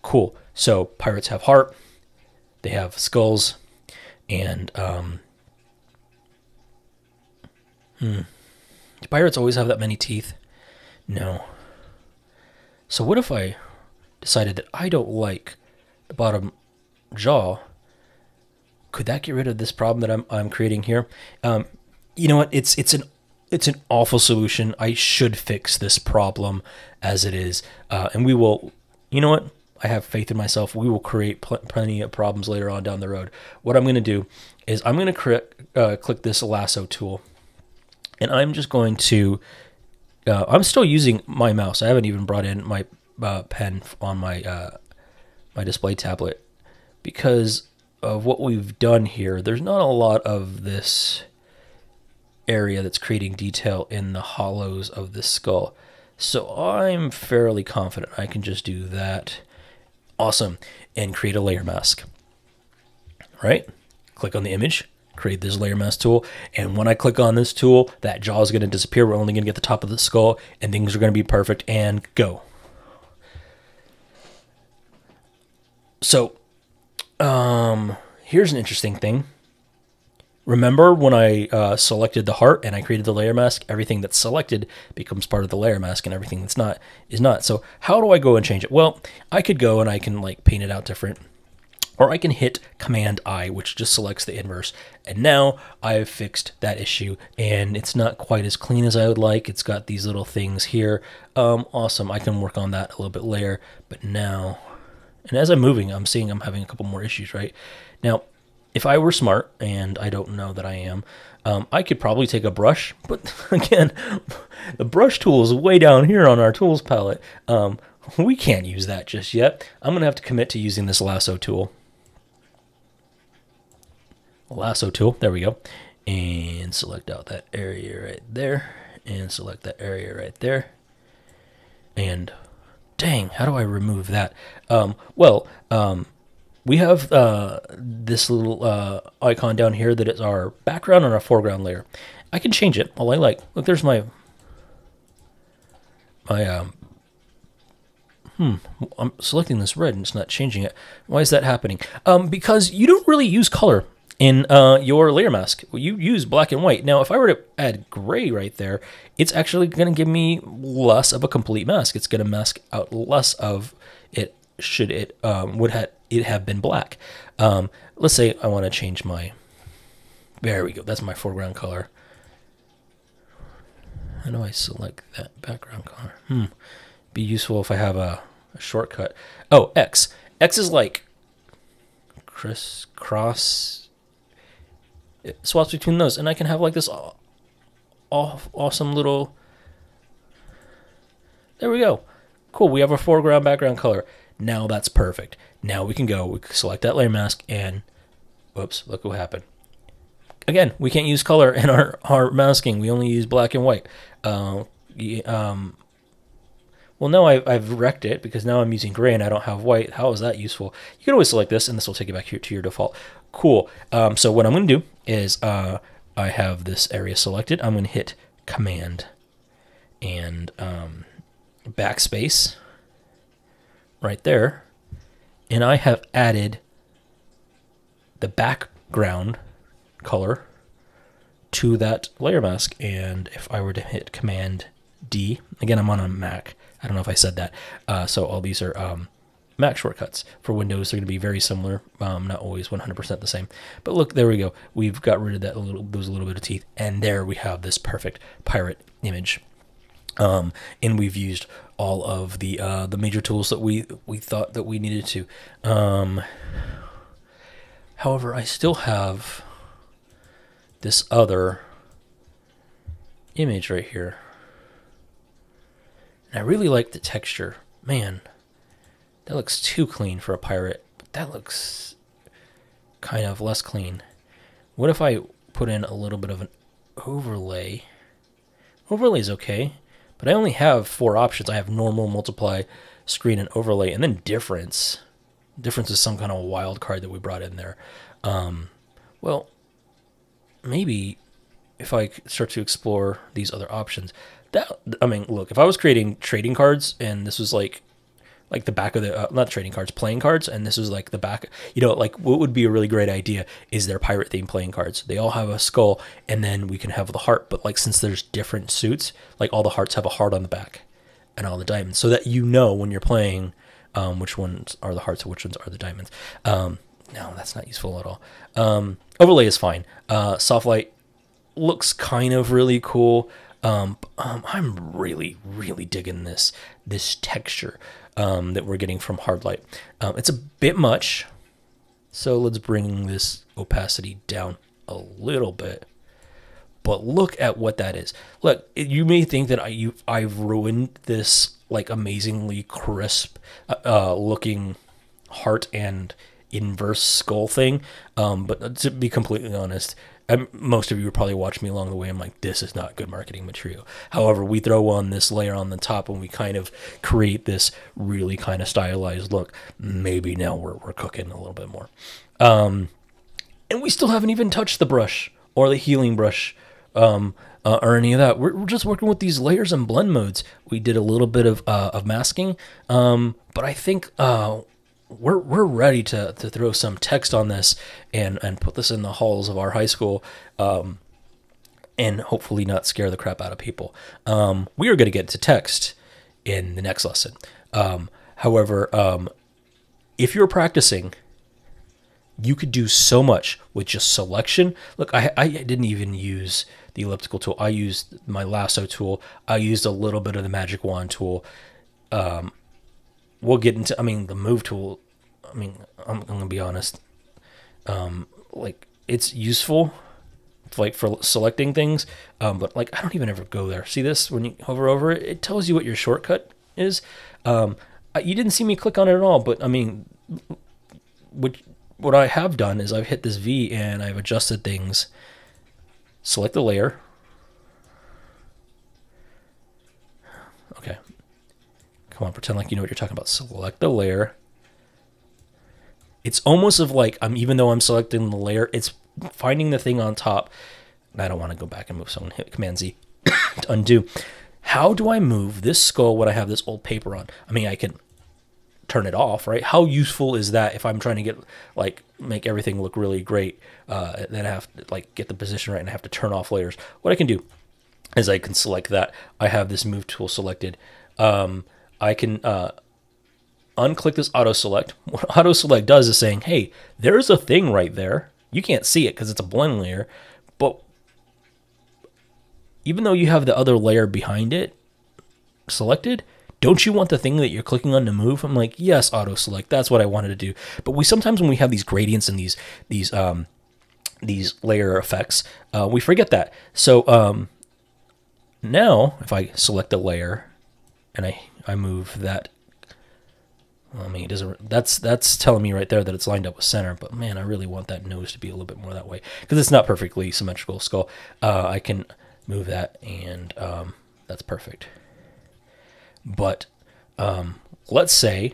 Cool. So pirates have heart, they have skulls, and do pirates always have that many teeth? No. So what if I decided that I don't like the bottom jaw? Could that get rid of this problem that I'm creating here? You know what? It's an awful solution. I should fix this problem as it is, and we will. You know what? I have faith in myself. We will create plenty of problems later on down the road. What I'm going to do is I'm going to click this lasso tool, and I'm just going to. I'm still using my mouse. I haven't even brought in my pen on my my display tablet because of what we've done here. There's not a lot of this area that's creating detail in the hollows of the skull. So I'm fairly confident I can just do that. Awesome. And create a layer mask. Right? Click on the image, create this layer mask tool, and when I click on this tool, that jaw is going to disappear. We're only going to get the top of the skull, and things are going to be perfect, and go. So, here's an interesting thing. Remember when I selected the heart and I created the layer mask? Everything that's selected becomes part of the layer mask, and everything that's not is not. So how do I go and change it? Well, I could go and I can like paint it out different, or I can hit Command I, which just selects the inverse. And now I've fixed that issue, and it's not quite as clean as I would like. It's got these little things here. Awesome. I can work on that a little bit later. But now, and as I'm moving, I'm seeing I'm having a couple more issues, right? Now, if I were smart, and I don't know that I am, I could probably take a brush, but again, the brush tool is way down here on our tools palette. We can't use that just yet. I'm going to have to commit to using this lasso tool. Lasso tool, there we go. And select out that area right there, and select that area right there. And dang, how do I remove that? We have this little icon down here that is our background and our foreground layer. I can change it all I like. Look, there's my I'm selecting this red and it's not changing it. Why is that happening? Because you don't really use color in your layer mask. You use black and white. Now, if I were to add gray right there, it's actually going to give me less of a complete mask. It's going to mask out less of it. Should it it have been black? Let's say I want to change my. There we go. That's my foreground color. How do I select that background color? Be useful if I have a shortcut. Oh, X. X is like crisscross. It swaps between those, and I can have like this awesome little. There we go. Cool. We have a foreground background color. Now that's perfect. Now we can go. We can select that layer mask, and whoops, look what happened. Again, we can't use color in our masking. We only use black and white. Well, now I've wrecked it because now I'm using gray and I don't have white. How is that useful? You can always select this, and this will take you back here to your default. Cool. So what I'm going to do is I have this area selected. I'm going to hit Command and backspace right there, and I have added the background color to that layer mask. And if I were to hit Command D, again, I'm on a Mac. I don't know if I said that. So all these are Mac shortcuts. For Windows, they're going to be very similar, not always 100% the same. But look, there we go. We've got rid of that those little bit of teeth, and there we have this perfect pirate image. And we've used all of the major tools that we thought that we needed to. However, I still have this other image right here. And I really like the texture. Man, that looks too clean for a pirate. But that looks kind of less clean. What if I put in a little bit of an overlay? Overlay's okay. But I only have 4 options. I have normal, multiply, screen, and overlay, and then difference. Difference is some kind of wild card that we brought in there. Well, maybe if I start to explore these other options, I mean, look, if I was creating trading cards and this was like like the back of the not trading cards, playing cards, and this is like the back. You know, like what would be a really great idea is their pirate themed playing cards. They all have a skull, and then we can have the heart. But like since there's different suits, like all the hearts have a heart on the back, and all the diamonds, so that you know when you're playing which ones are the hearts and which ones are the diamonds. No, that's not useful at all. Overlay is fine. Soft light looks kind of really cool. I'm really, really digging this texture that we're getting from hard light. It's a bit much, so let's bring this opacity down a little bit. But look at what that is. Look, you may think that I've ruined this like amazingly crisp looking heart and inverse skull thing, but to be completely honest, most of you would probably watch me along the way. I'm like, this is not good marketing material. However, we throw on this layer on the top and we kind of create this really kind of stylized look. Maybe now we're cooking a little bit more. And we still haven't even touched the brush or the healing brush or any of that. We're just working with these layers and blend modes. We did a little bit of masking, but I think we're ready to throw some text on this and put this in the halls of our high school, and hopefully not scare the crap out of people. We are going to get to text in the next lesson. However, if you're practicing, you could do so much with just selection. Look, I didn't even use the elliptical tool. I used my lasso tool. I used a little bit of the magic wand tool. We'll get into, the move tool. I'm going to be honest. Like, it's useful, like, for selecting things. But, like, I don't even ever go there. See this? When you hover over it, it tells you what your shortcut is. You didn't see me click on it at all, but, what I have done is I've hit this V and I've adjusted things. Select the layer. Okay. Come on, pretend like you know what you're talking about. Select the layer. It's almost of like, even though I'm selecting the layer, it's finding the thing on top. And I don't want to go back and move, so I'm going to hit Command Z to undo. How do I move this skull when I have this old paper on? I can turn it off, right? How useful is that if I'm trying to get, like, make everything look really great, then I have to, like, get the position right and I have to turn off layers. What I can do is I can select that. I have this move tool selected. I can unclick this auto select. What auto select does is saying, hey, there's a thing right there. You can't see it because it's a blend layer, but even though you have the other layer behind it selected, don't you want the thing that you're clicking on to move? I'm like, yes, auto select. That's what I wanted to do. But we sometimes, when we have these gradients and these layer effects, we forget that. So now if I select a layer and I move that, it doesn't. That's telling me right there that it's lined up with center. But man, I really want that nose to be a little bit more that way because it's not perfectly symmetrical skull. I can move that, and that's perfect. But let's say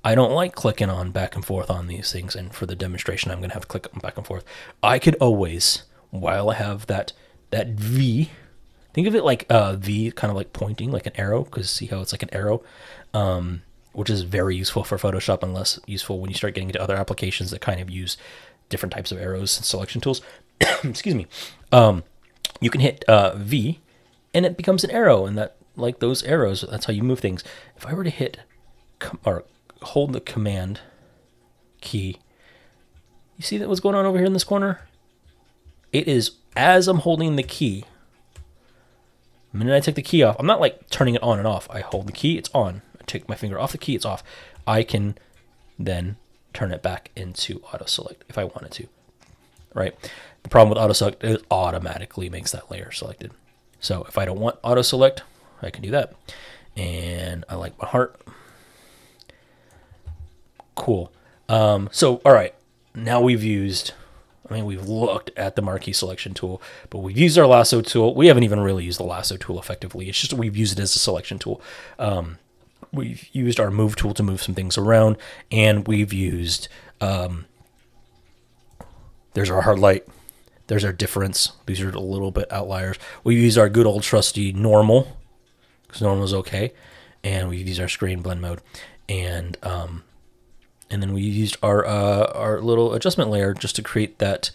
I don't like clicking on back and forth on these things, and for the demonstration, I'm going to have to click on back and forth. I could always, while I have that V, think of it like a V, kind of like pointing, like an arrow, because see how it's like an arrow, which is very useful for Photoshop and less useful when you start getting into other applications that kind of use different types of arrows and selection tools. Excuse me. You can hit V, and it becomes an arrow, and that, like those arrows, that's how you move things. If I were to hit or hold the command key, you see that what's going on over here in this corner? It is, as I'm holding the key, the minute I take the key off, I'm not like turning it on and off. I hold the key, it's on. I take my finger off the key, it's off. I can then turn it back into auto select if I wanted to, right? The problem with auto select is it automatically makes that layer selected. So if I don't want auto select, I can do that. And I like my heart. Cool. So, all right. Now we've used, we've looked at the marquee selection tool, but we've used our lasso tool. We haven't even really used the lasso tool effectively. It's just we've used it as a selection tool. We've used our move tool to move some things around, and we've used, there's our hard light. There's our difference. These are a little bit outliers. We use our good old trusty normal, because normal is okay, and we use our screen blend mode. and then we used our little adjustment layer just to create that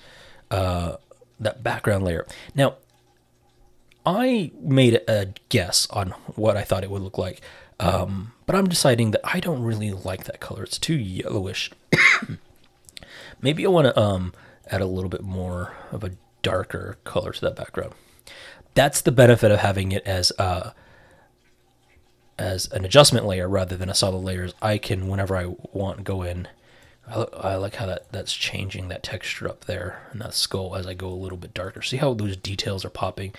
that background layer. Now, I made a guess on what I thought it would look like, but I'm deciding that I don't really like that color. It's too yellowish. Maybe I want to add a little bit more of a darker color to that background. That's the benefit of having it as an adjustment layer rather than a solid layer. I can, whenever I want, go in. I like how that's changing that texture up there and that skull as I go a little bit darker. See how those details are popping?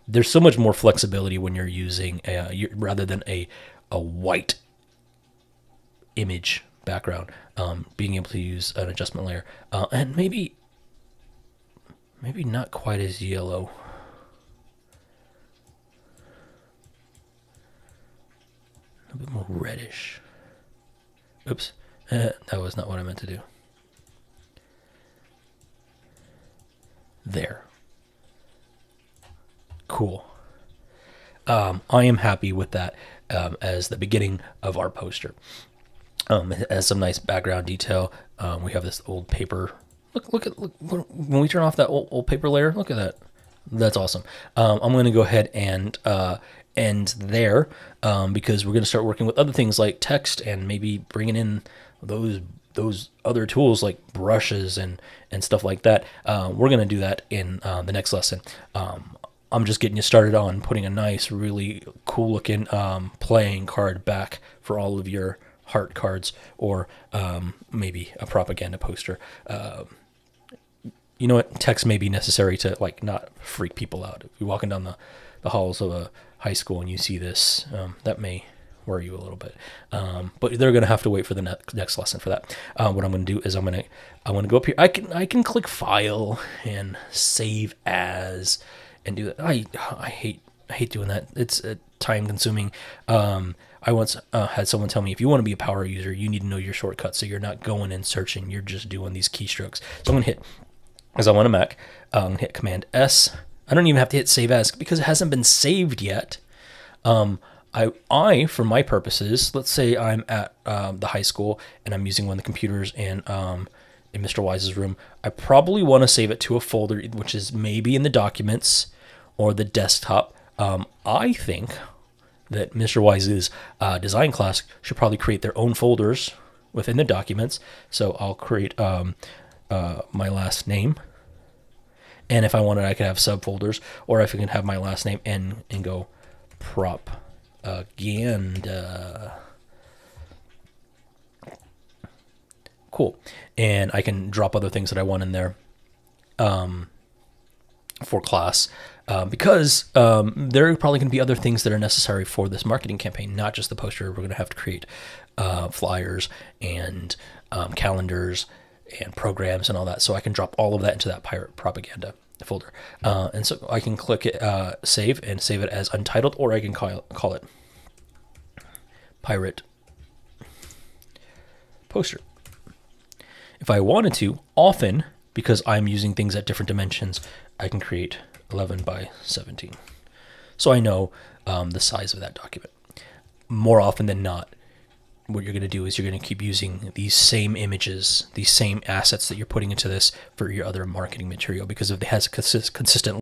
There's so much more flexibility when you're using rather than a white image background. Being able to use an adjustment layer and maybe not quite as yellow. A bit more reddish. Oops. That was not what I meant to do. There. Cool. I am happy with that as the beginning of our poster. It has some nice background detail. We have this old paper. Look when we turn off that old paper layer. Look at that. That's awesome. I'm going to go ahead and end there because we're going to start working with other things like text and maybe bringing in those other tools like brushes and stuff like that. We're going to do that in the next lesson. I'm just getting you started on putting a nice, really cool looking playing card back for all of your heart cards, or maybe a propaganda poster. You know what? Text may be necessary to like not freak people out. If you're walking down the halls of a high school and you see this, that may worry you a little bit. But they're going to have to wait for the next lesson for that. What I'm going to do is I'm going to go up here. I can click File and Save As and do that. I hate doing that. It's time consuming. I once had someone tell me, if you want to be a power user, you need to know your shortcuts, so you're not going and searching. You're just doing these keystrokes. So I'm going to hit, as I'm on a Mac, hit Command S. I don't even have to hit Save As because it hasn't been saved yet. I, for my purposes, let's say I'm at the high school and I'm using one of the computers in Mr. Wise's room. I probably want to save it to a folder, which is maybe in the documents or the desktop. I think that Mr. Wise's design class should probably create their own folders within the documents. So I'll create my last name. And if I wanted, I could have subfolders, or if I can have my last name and go propaganda. Cool. And I can drop other things that I want in there for class. Because there are probably going to be other things that are necessary for this marketing campaign, not just the poster. We're going to have to create flyers and calendars and programs and all that. So I can drop all of that into that Pirate Propaganda folder. And so I can click it, save, and save it as untitled, or I can call it Pirate Poster. If I wanted to, often, because I'm using things at different dimensions, I can create 11 by 17. So I know the size of that document. More often than not, what you're going to do is you're going to keep using these same images, these same assets that you're putting into this for your other marketing material, because if it has a consistent